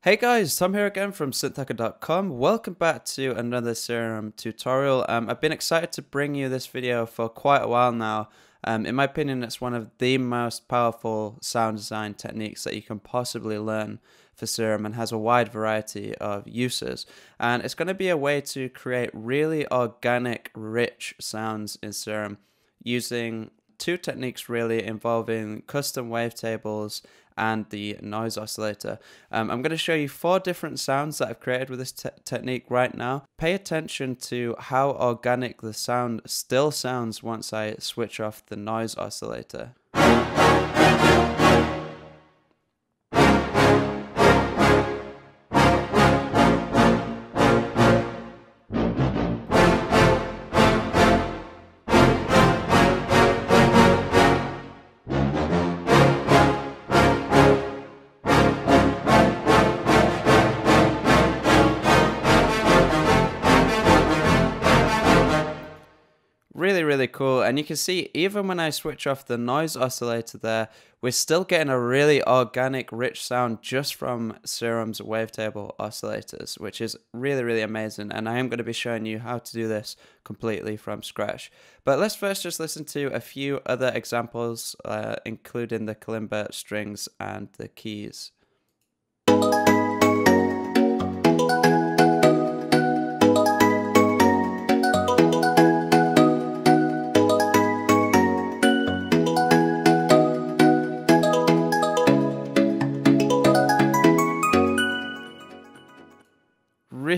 Hey guys, Tom here again from synthhacker.com. Welcome back to another Serum tutorial. I've been excited to bring you this video for quite a while now. In my opinion, it's one of the most powerful sound design techniques that you can possibly learn for Serum and has a wide variety of uses. And it's going to be a way to create really organic, rich sounds in Serum using two techniques really involving custom wavetables and the noise oscillator. I'm going to show you 4 different sounds that I've created with this technique right now. Pay attention to how organic the sound still sounds once I switch off the noise oscillator. Really cool, and you can see even when I switch off the noise oscillator there, we're still getting a really organic, rich sound just from Serum's wavetable oscillators, which is really amazing, and I am going to be showing you how to do this completely from scratch. But let's first just listen to a few other examples, including the kalimba strings and the keys.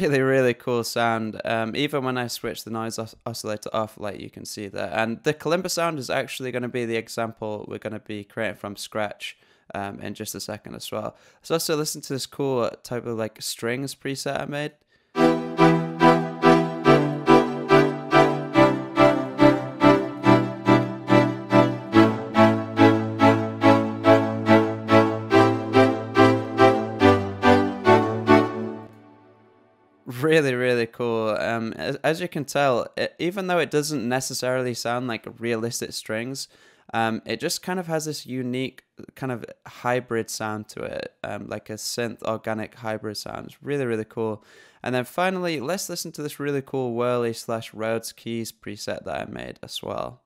Really cool sound, even when I switch the noise oscillator off, like you can see there. And the kalimba sound is actually going to be the example we're going to be creating from scratch in just a second as well. Let's also listen to this cool type of like strings preset I made. Really cool. As you can tell, even though it doesn't necessarily sound like realistic strings, it just kind of has this unique kind of hybrid sound to it, like a synth organic hybrid sound. It's really cool. And then finally, let's listen to this really cool whirly / rhodes keys preset that I made as well.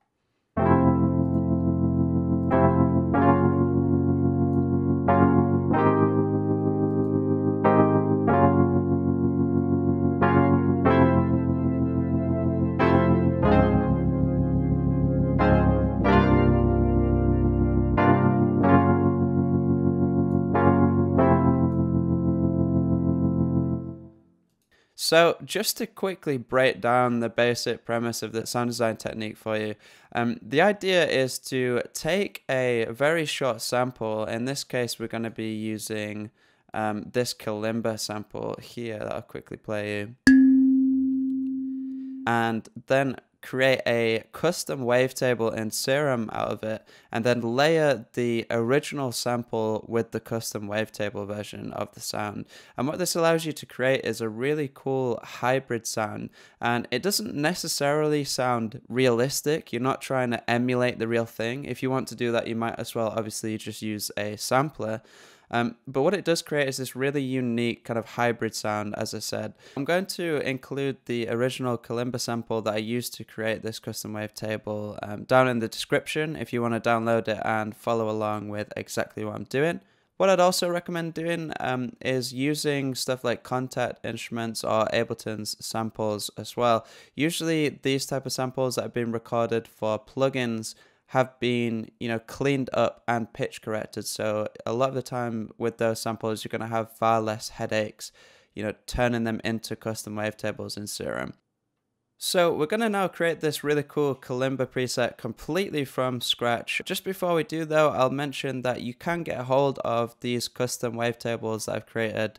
So just to quickly break down the basic premise of the sound design technique for you, the idea is to take a very short sample. In this case, we're going to be using this kalimba sample here that I'll quickly play you. And then create a custom wavetable in Serum out of it, and then layer the original sample with the custom wavetable version of the sound. And what this allows you to create is a really cool hybrid sound, and it doesn't necessarily sound realistic. You're not trying to emulate the real thing. If you want to do that, you might as well obviously just use a sampler. But what it does create is this really unique kind of hybrid sound, as I said. I'm going to include the original kalimba sample that I used to create this custom wavetable down in the description if you want to download it and follow along with exactly what I'm doing. What I'd also recommend doing is using stuff like Contact Instruments or Ableton's samples as well. Usually these type of samples that have been recorded for plugins have been, cleaned up and pitch corrected. So a lot of the time with those samples, you're going to have far less headaches, turning them into custom wavetables in Serum. So we're going to now create this really cool kalimba preset completely from scratch. Just before we do though, I'll mention that you can get a hold of these custom wavetables that I've created.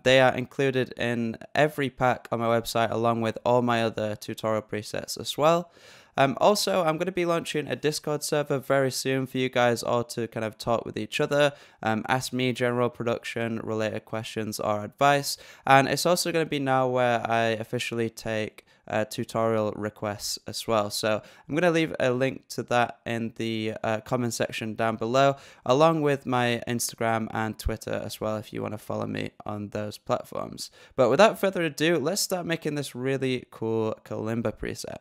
They are included in every pack on my website along with all my other tutorial presets as well. Also, I'm going to be launching a Discord server very soon for you guys all to kind of talk with each other, ask me general production related questions or advice. And it's also going to be now where I officially take tutorial requests as well. So I'm going to leave a link to that in the comment section down below, along with my Instagram and Twitter as well, if you want to follow me on those platforms. But without further ado, let's start making this really cool kalimba preset.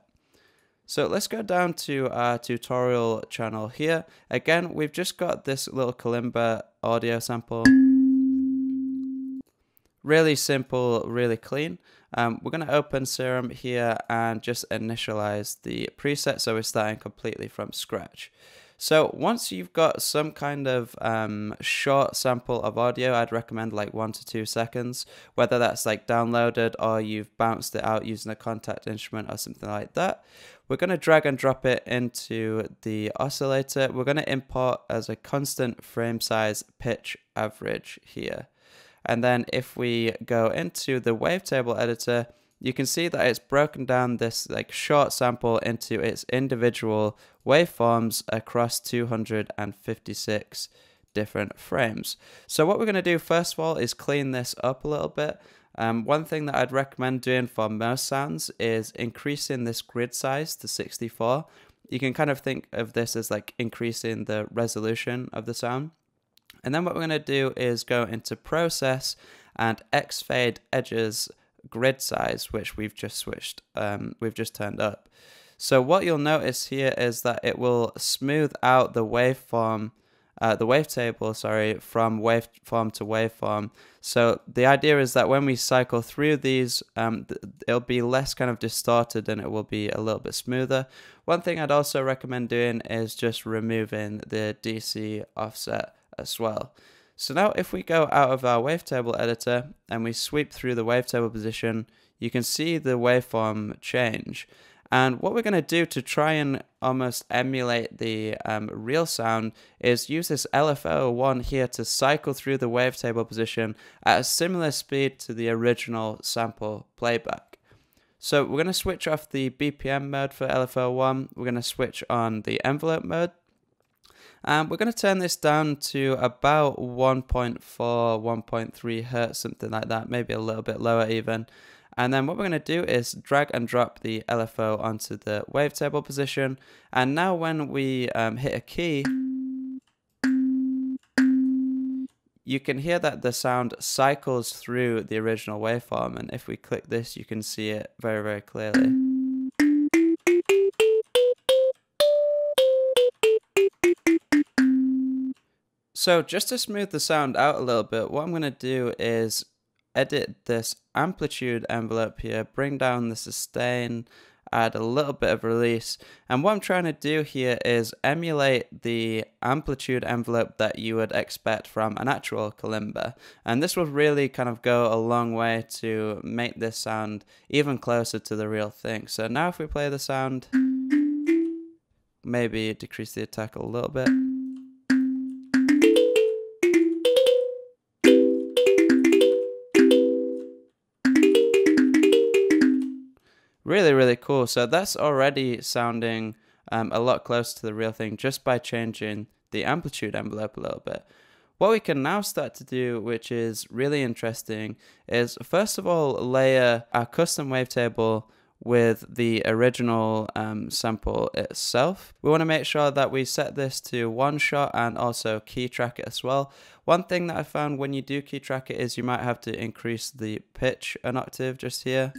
So let's go down to our tutorial channel here. Again, we've just got this little kalimba audio sample. Really simple, really clean. We're going to open Serum here and just initialize the preset, so we're starting completely from scratch. So once you've got some kind of short sample of audio, I'd recommend like 1 to 2 seconds, whether that's like downloaded or you've bounced it out using a contact instrument or something like that. We're going to drag and drop it into the oscillator. We're going to import as a constant frame size pitch average here. And then if we go into the wavetable editor, you can see that it's broken down this like short sample into its individual waveforms across 256 different frames. So what we're going to do first of all is clean this up a little bit. One thing that I'd recommend doing for most sounds is increasing this grid size to 64. You can kind of think of this as like increasing the resolution of the sound. And then what we're going to do is go into process and X-fade edges grid size, which we've just switched, we've just turned up. So what you'll notice here is that it will smooth out the waveform, the wavetable, sorry, from waveform to waveform. So the idea is that when we cycle through these, it'll be less kind of distorted and it will be a little bit smoother. One thing I'd also recommend doing is just removing the DC offset as well. So now if we go out of our wavetable editor and we sweep through the wavetable position, you can see the waveform change. And what we're going to do to try and almost emulate the real sound is use this LFO1 here to cycle through the wavetable position at a similar speed to the original sample playback. So we're going to switch off the BPM mode for LFO1. We're going to switch on the envelope mode. And we're going to turn this down to about 1.4, 1.3 hertz, something like that, maybe a little bit lower even. And then what we're going to do is drag and drop the LFO onto the wavetable position. And now when we hit a key, you can hear that the sound cycles through the original waveform. And if we click this, you can see it very, very clearly. So just to smooth the sound out a little bit, what I'm going to do is edit this amplitude envelope here, bring down the sustain, add a little bit of release. And what I'm trying to do here is emulate the amplitude envelope that you would expect from an actual kalimba. And this will really kind of go a long way to make this sound even closer to the real thing. So now if we play the sound, maybe decrease the attack a little bit. Really, really cool. So that's already sounding a lot closer to the real thing just by changing the amplitude envelope a little bit. What we can now start to do, which is really interesting, is first of all layer our custom wavetable with the original sample itself. We want to make sure that we set this to one shot and also key track it as well. One thing that I found when you do key track it is you might have to increase the pitch an octave just here.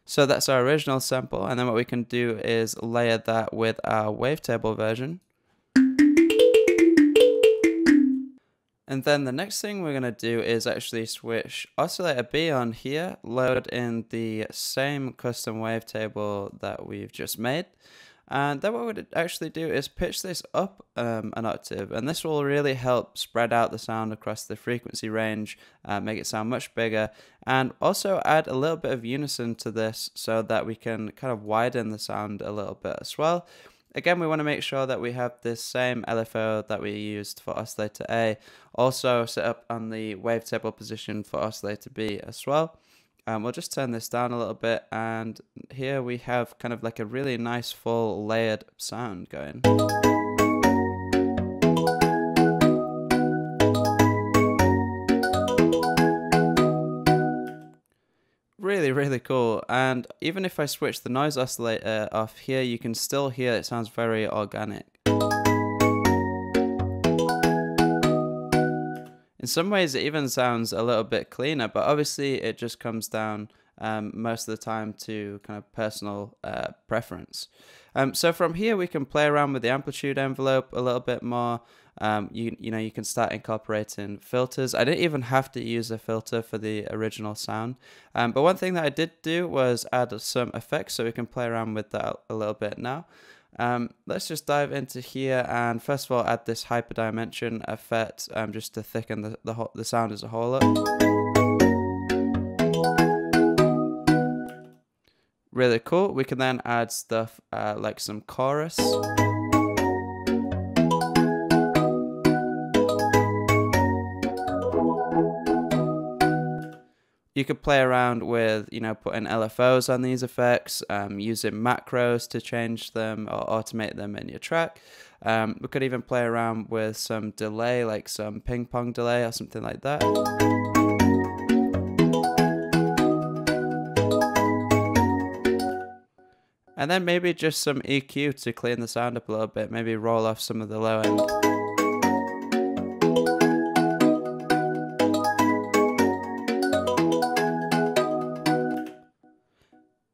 So that's our original sample, and then what we can do is layer that with our wavetable version. And then the next thing we're going to do is actually switch oscillator B on here, load in the same custom wavetable that we've just made. And then what we'd actually do is pitch this up an octave, and this will really help spread out the sound across the frequency range, make it sound much bigger, and also add a little bit of unison to this so that we can kind of widen the sound a little bit as well. Again, we want to make sure that we have this same LFO that we used for oscillator A also set up on the wavetable position for oscillator B as well. We'll just turn this down a little bit, and here we have kind of like a really nice full layered sound going. Really, really cool. And even if I switch the noise oscillator off here, you can still hear it sounds very organic. In some ways, it even sounds a little bit cleaner, but obviously it just comes down most of the time to kind of personal preference. So from here, we can play around with the amplitude envelope a little bit more. You can start incorporating filters. I didn't even have to use a filter for the original sound. But one thing that I did do was add some effects, so we can play around with that a little bit now. Let's just dive into here and first of all add this hyperdimension effect just to thicken the sound as a whole up. Really cool. We can then add stuff like some chorus. You could play around with, putting LFOs on these effects, using macros to change them or automate them in your track. We could even play around with some delay, like some ping pong delay or something like that. And then maybe just some EQ to clean the sound up a little bit, maybe roll off some of the low end.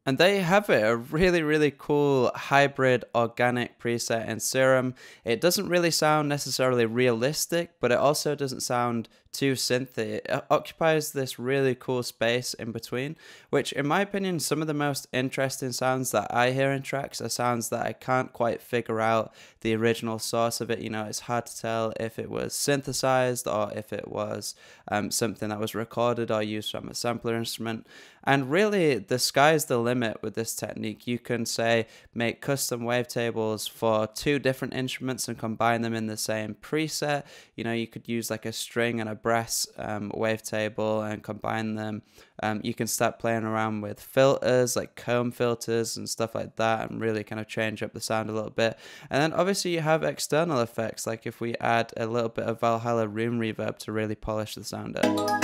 And there you have it, a really, really cool hybrid organic preset in Serum. It doesn't really sound necessarily realistic, but it also doesn't sound too synthy. It occupies this really cool space in between, which in my opinion, some of the most interesting sounds that I hear in tracks are sounds that I can't quite figure out the original source of it. It's hard to tell if it was synthesized or if it was something that was recorded or used from a sampler instrument. And really, the sky's the limit with this technique. You can say make custom wavetables for 2 different instruments and combine them in the same preset. You could use like a string and a brass wavetable and combine them. You can start playing around with filters like comb filters and stuff like that and really kind of change up the sound a little bit. And then obviously you have external effects, like if we add a little bit of Valhalla room reverb to really polish the sound up.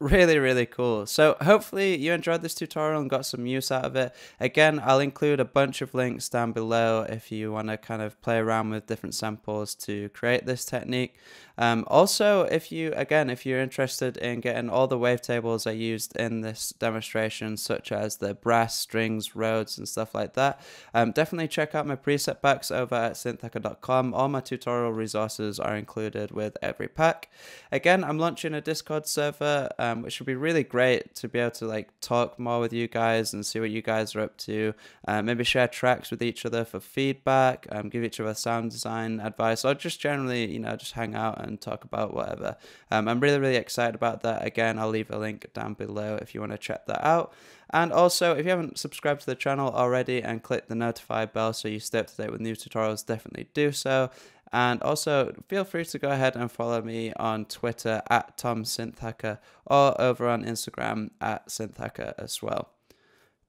Really, really cool. So hopefully you enjoyed this tutorial and got some use out of it. Again, I'll include a bunch of links down below if you want to kind of play around with different samples to create this technique. Also, if you're interested in getting all the wavetables I used in this demonstration, such as the brass, strings, rhodes, and stuff like that, definitely check out my preset packs over at synthhacker.com. All my tutorial resources are included with every pack. Again, I'm launching a Discord server, which would be really great to be able to like talk more with you guys and see what you guys are up to. Maybe share tracks with each other for feedback, give each other sound design advice, or just generally, just hang out and talk about whatever. I'm really, really excited about that. Again, I'll leave a link down below if you want to check that out. And also, if you haven't subscribed to the channel already and clicked the notify bell so you stay up to date with new tutorials, definitely do so. And also, feel free to go ahead and follow me on Twitter at TomSynthHacker or over on Instagram at SynthHacker as well.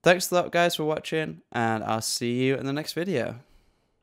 Thanks a lot, guys, for watching, and I'll see you in the next video.